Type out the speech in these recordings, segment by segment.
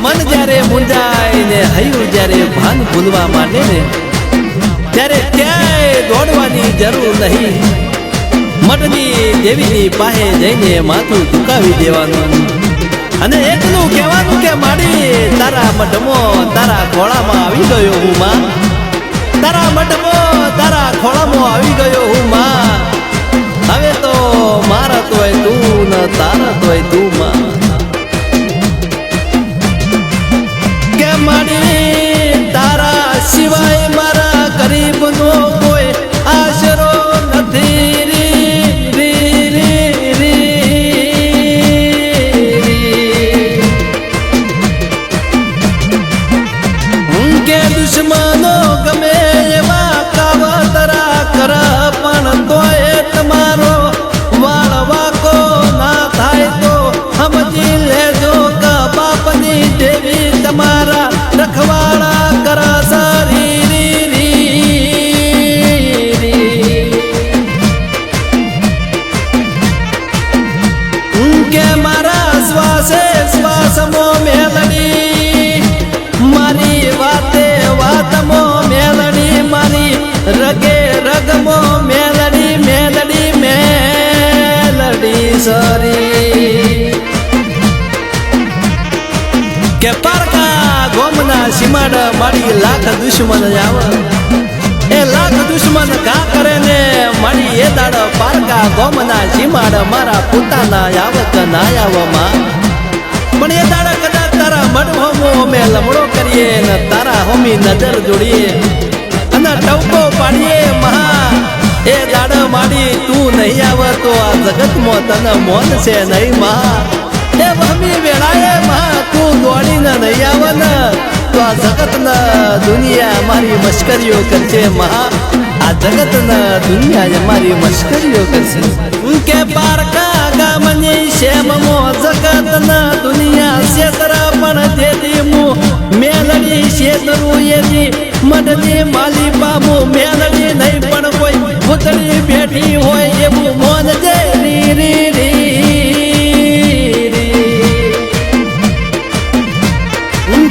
મન જ્યારે મુંજાય ને હૈયું જ્યારે ભાન ભૂલવા માંડે ને ત્યારે ક્યાંય દોડવાની જરૂર નહીં. મઠની દેવીની પાસે જઈને માથું ઝુકાવી દેવાનું અને એટલું કહેવાનું કે માડી તારા મઠમાં તારા ખોળામાં આવી ગયો હું માં. તારા મઠમાં તારા ખોળામાં આવી ગયો હું માં. હવે તો મારા તોય તું ને તારા તોય તું માં. કે માડી તારા સિવાય મારા ગરીબનો કોઈ આશરો નથી કે દુશ્મનો ગમે એવા કાવતરા કર પણ તોય તમારો વાળવાકો ના થાય તો સમજી લેજો કે બાપની દેવી તમારા રખવાળા કર કે મારા શ્વાસે શ્વાસમાં મેલડી મારી વાતે વાતમો મેલડી મારી રગે રગમો મેલડી મેલડી મેલડી સરી કે પારકા ગોમના સીમાડ મારી લાખ દુશ્મન આવે એ લાખ દુશ્મન કા કરે ને મારી એ દાડ પારકા ગોમના સીમાડ મારા પોતાના આવત ના આવમાં પણ એ દાડા કદાચ તારા મઢમો અમે લમડો કરીએ ને તારા હોમી નજર જોડીએ અને ટવકો પાડીએ મહા એ દાડા માડી તું નહીં આવે તો આ જગતમાં તને મોન છે નહીં મહા. એ મમ્મી વેળાએ મહા તું દોડીને નહીં આવે ને તો આ જગતના દુનિયા મારી મશ્કરીઓ કરશે મહા. આ જગતના દુનિયા મારી મશ્કરીઓ કરશે કે પારકા ગામની શેમમો જગતના દુનિયા ક્ષેત્ર પણ તેથી હું મેલડી ક્ષેત્રું એની મનની માલી બાબુ મેલડી નહીં પણ કોઈ ભૂતળી બેઠી હોય એવું મોન જે રી રી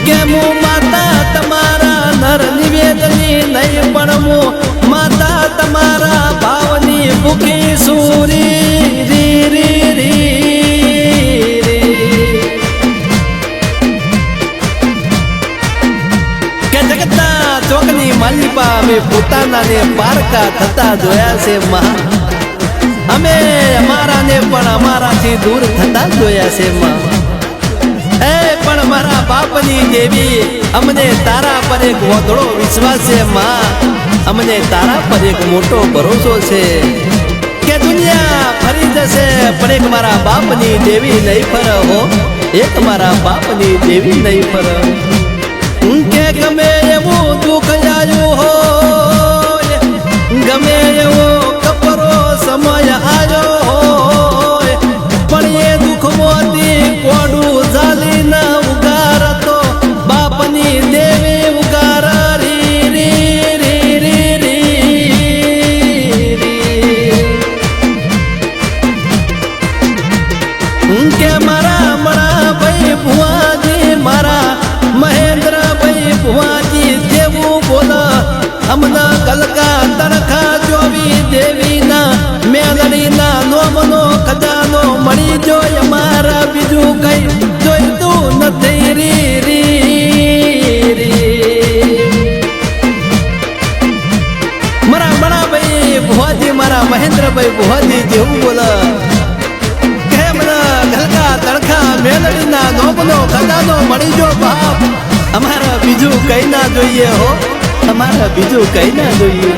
કે હું માતા તમારા નર નિવેદની નહીં પણ હું માતા તમારા ભાવની ભૂખી સુરી રી રી રી કે જગતના ચોકની માલિપા અમે પોતાના ને પારકા થતા જોયા છે માં. અમે અમારા ને પણ અમારાથી દૂર થતા જોયા છે માં. એ પણ મારા બાપની દેવી અમને તારા પર એક વધળો વિશ્વાસ છે માં. અમને તારા પર એક મોટો ભરોસો છે કે દુનિયા ફરી જશે પણ એક મારા બાપની દેવી નહીં ફરે હો. એક મારા બાપની દેવી નહીં ફરે કે ગમે એવું દુઃખ આવ્યું હો ગમે એવો કપરો સમય આવ્યો હોય પણ એ દુઃખમાંથી કોડું ઝાલી ન ઉગારતો બાપની દેવી ઉગાર રી રી રી રી રી કે મારા મણા ભાઈ ભુવાજી મારા મહેન્દ્રભાઈ ભુવાજી દેવું બોલ અમના કલકા તણખા જોવી દેવીના મેલડીના નોમનો ખજાનો મળી જોય મારા બીજું કઈ જોઈતું નથી રી રી મારા મણાભાઈ ભુવાજી મારા મહેન્દ્રભાઈ ભુવાજી જેવું બોલ કે મને કલકા તણખા મેલડીના નોમનો ખજાનો મળી જો બાપ અમારા બીજું કઈ ના જોઈએ હો. અમારા બીજું કઈ ના જોઈએ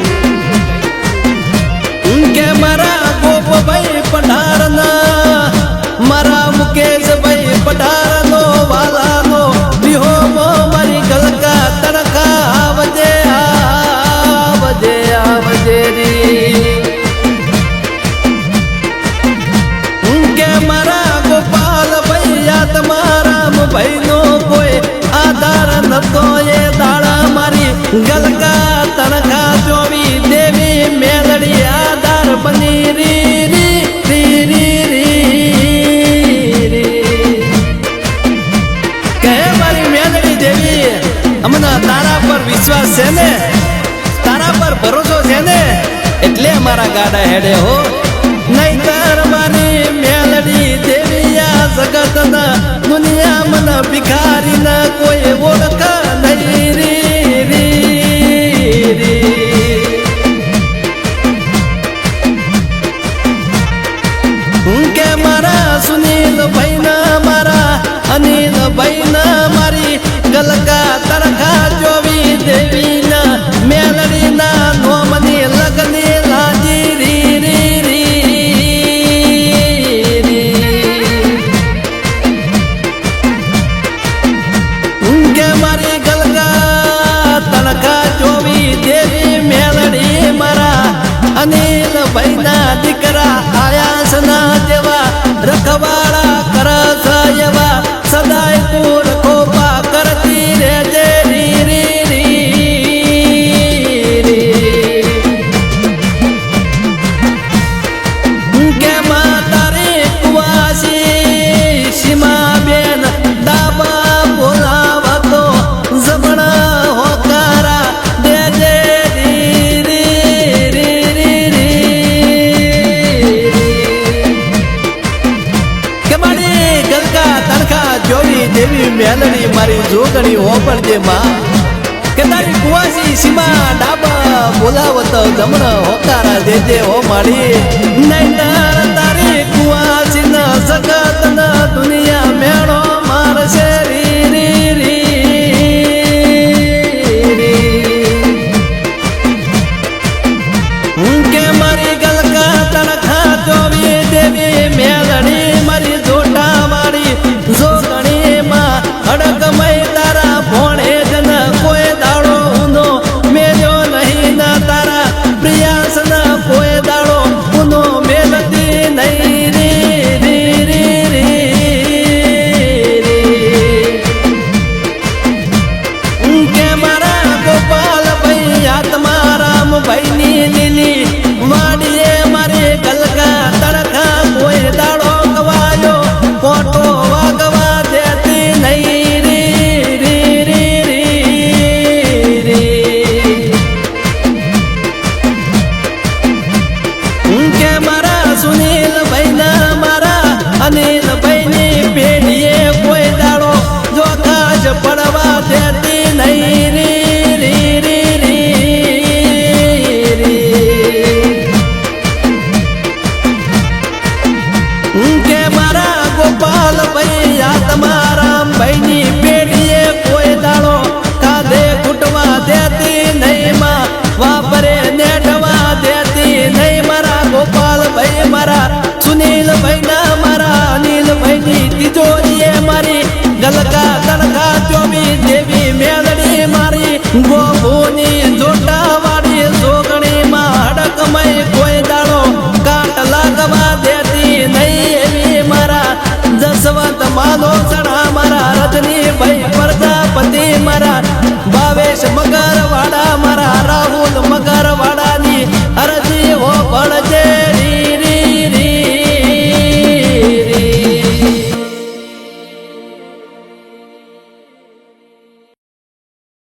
કે મારા ગોપભાઈ પઢારના મારા મુકેશભાઈ પઢારનો વાલાનો વિહોમો મારી ગલકા તણખા આવજે આવજે આવજે રી કે મારા ગોપાલભાઈ યા તમારા ભાઈનો કોઈ આધાર નતો એ દાડા મારી ગલકા તણખા જોવી દેવી મેલડી આધાર બની રી રી રી રી રી કે મારી અમને તારા પર વિશ્વાસ છે ને, તારા પર ભરોસો છે ને, એટલે મારા ગાડા હેડે હો. નહીતર મારી મેલડી દેવિયા જગતના દુનિયા મને ભિખારી ના કોઈ ઓળખ નહીં રી રી રી. કે મારા સુનીલ ભાઈ ના મારા અનિલ ભાઈ ના મારી ગલકા તરખા જોવી દેવી ના મેલડી ના નોમની લગની લાજી રી રી રી. કે મારી ગલકા તરખા જોવી દેવી મેલડી મારા અનિલ ભાઈ ના દીકરા આયા સના જેવા રખવાડા કરસ એવા સદાય તું રખોપા કરતી રહેજે રી રી રી. કે માં તારી કુવાસી સીમા બેન દાબા બોલાવતો જમણા હોકારા દેજે રી રી રી રી. કે મારી ગલકા તણખા જોવી દેવી મેલડી મારી જોગણી હોપડજે માં. કે તારી કુવાસી સીમા ડાબા બોલાવતો જમણ હોકારા દેજે હો મારી. નહીતર તારી કુવાસી ન જગત ન દુનિયા મેળો મારશે રી રી રી. કે મારી ગલકા તણખા જોવી દેવી મેલડી મારી જોટા વાળી જોગણી માં અડકમય તારા ભોણે જન કોઈ દાડો ઊંધો મેલ્યો નહીં ના તારા પ્રિયાસ ના કોઈ દાડો ઊંધો મેલતી નહીં રી રી રી રી. કે મારા ગોપાલ ભાઈ આત્મારામ ભાઈ ની લીલી વાડીએ મારી ગલકા તડકા કોઈ દાડો ગવાયો ફોટો વાગવા દેતી નહીં રી રી રી રી. કે મારા સુનીલ ભાઈ ના મારા અનિલ ભાઈ ની પેઢીએ કોઈ દાડો જોખાશ પડવા દેતી નહીં રી રી રી. કે મારા ગોપાલ ભાઈ આત્મારામ ભાઈ ની પેઢીએ કોઈ દાડો કાંધે ખૂટવા દેતી નહીં માં વાપરે નેટવા દેતી નહીં. મારા ગોપાલ ભાઈ મારા સુનીલ ભાઈ ના મારા અનિલ ભાઈ ની તિજોરીએ મારી ગલકા તણખા જોવી દેવી મેલડી મારી ગોભુની